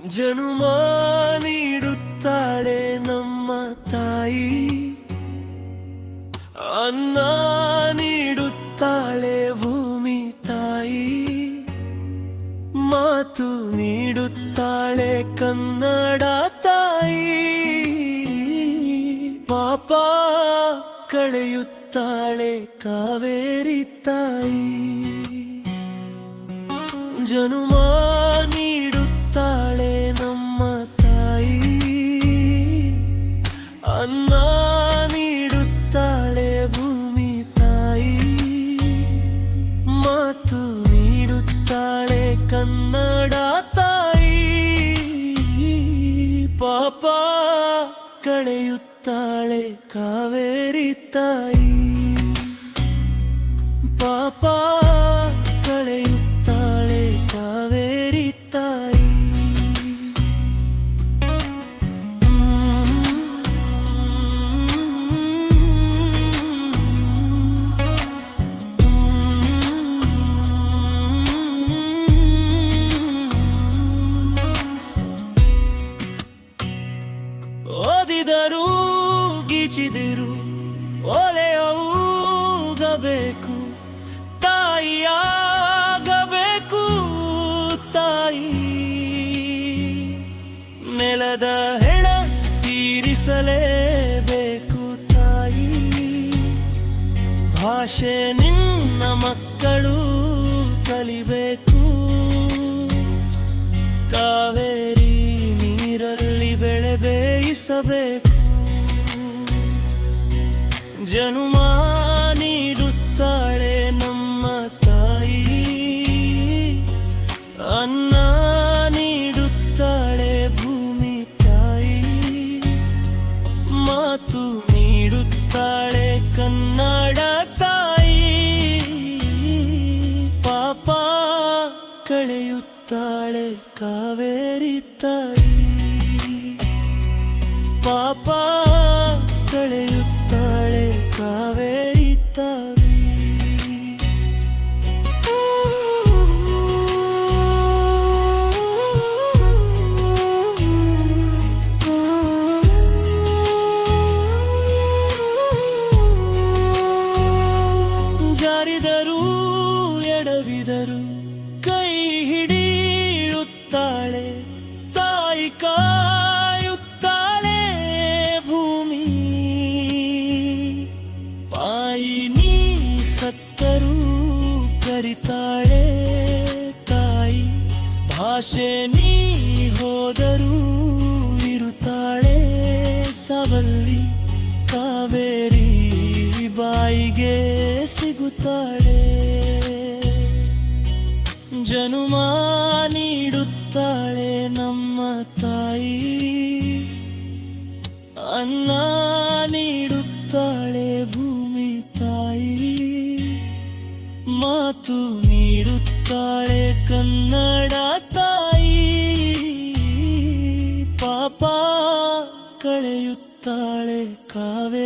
ಜನುಮ ನೀಡುತ್ತಾಳೆ ನಮ್ಮ ತಾಯಿ, ಅನ್ನ ನೀಡುತ್ತಾಳೆ ಭೂಮಿ ತಾಯಿ, ಮಾತು ನೀಡುತ್ತಾಳೆ ಕನ್ನಡ ತಾಯಿ, ಪಾಪ ಕಳೆಯುತ್ತಾಳೆ ಕಾವೇರಿ ತಾಯಿ. ಜನುಮ ನೀಡುತ್ತಾಳೆ ನಮ್ಮ ತಾಯಿ, ಅನ್ನ ನೀಡುತ್ತಾಳೆ ಭೂಮಿ ತಾಯಿ, ಮಾತು ನೀಡುತ್ತಾಳೆ ಕನ್ನಡ ತಾಯಿ, ಪಾಪ ಕಳೆಯುತ್ತಾಳೆ ಕಾವೇರಿ ತಾಯಿ, ಪಾಪ ಕಳೆಯುತ್ತಾಳೆ ಕಾವೇರಿ ತಾಯಿ. ಓದಿದರು ಗೀಚಿದರು ಒಲೆಯೂಗಬೇಕು, ತಾಯಿಯಾಗಬೇಕು ತಾಯಿ. ನೆಲದ ಹೆಣ ತೀರಿಸಲೇಬೇಕು ತಾಯಿ, ಭಾಷೆ ನಿನ್ನ ಮಕ್ಕಳು ಕಲಿಬೇಕು, ಕಾವೇರಿ ನೀರಲ್ಲಿ ಬೆಳೆ ಬೇಯಿಸಬೇಕು. ಜನುಮ ನೀಡುತ್ತಾಳೆ ನಮ್ಮ ತಾಯಿ, ಅನ್ನ ನೀಡುತ್ತಾಳೆ ಭೂಮಿ ತಾಯಿ, ಮಾತು ನೀಡುತ್ತಾಳೆ ಕನ್ನಡ ತಾಯಿ, ಪಾಪ ಕಳೆಯುತ್ತಾಳೆ ಕಾವೇರಿ ತಾಯಿ, ಪಾಪ ಕಳೆಯುತ್ತಾಳೆ ಕಾವೇರಿ ತಾಯಿ. ಜಾರಿದರು ಎಡವಿದರು ಕೈ ಹಿಡಿಯುತ್ತಾಳೆ ತಾಯಿ, ಕಾಯುತ್ತಾಳೆ ಭೂಮಿ ಪಾಯಿ, ನೀ ಸತ್ತರೂ ಕರಿತಾಳೆ ತಾಯಿ, ಭಾಷೆ ನೀ ಹೋದರೂ ಇರುತ್ತಾಳೆ ಸವಲ್ಲಿ, ಕಾವೇರಿ ಬಾಯಿಗೆ ಸಿಗುತ್ತಾಳೆ. ಜನುಮ ನೀಡುತ್ತಾಳೆ ನಮ್ಮ ತಾಯಿ, ಅನ್ನ ನೀಡುತ್ತಾಳೆ ಭೂಮಿ ತಾಯಿ, ಮಾತು ನೀಡುತ್ತಾಳೆ ಕನ್ನಡ ತಾಯಿ, ಪಾಪ ಕಳೆಯುತ್ತಾಳೆ ಕಾವೇರಿ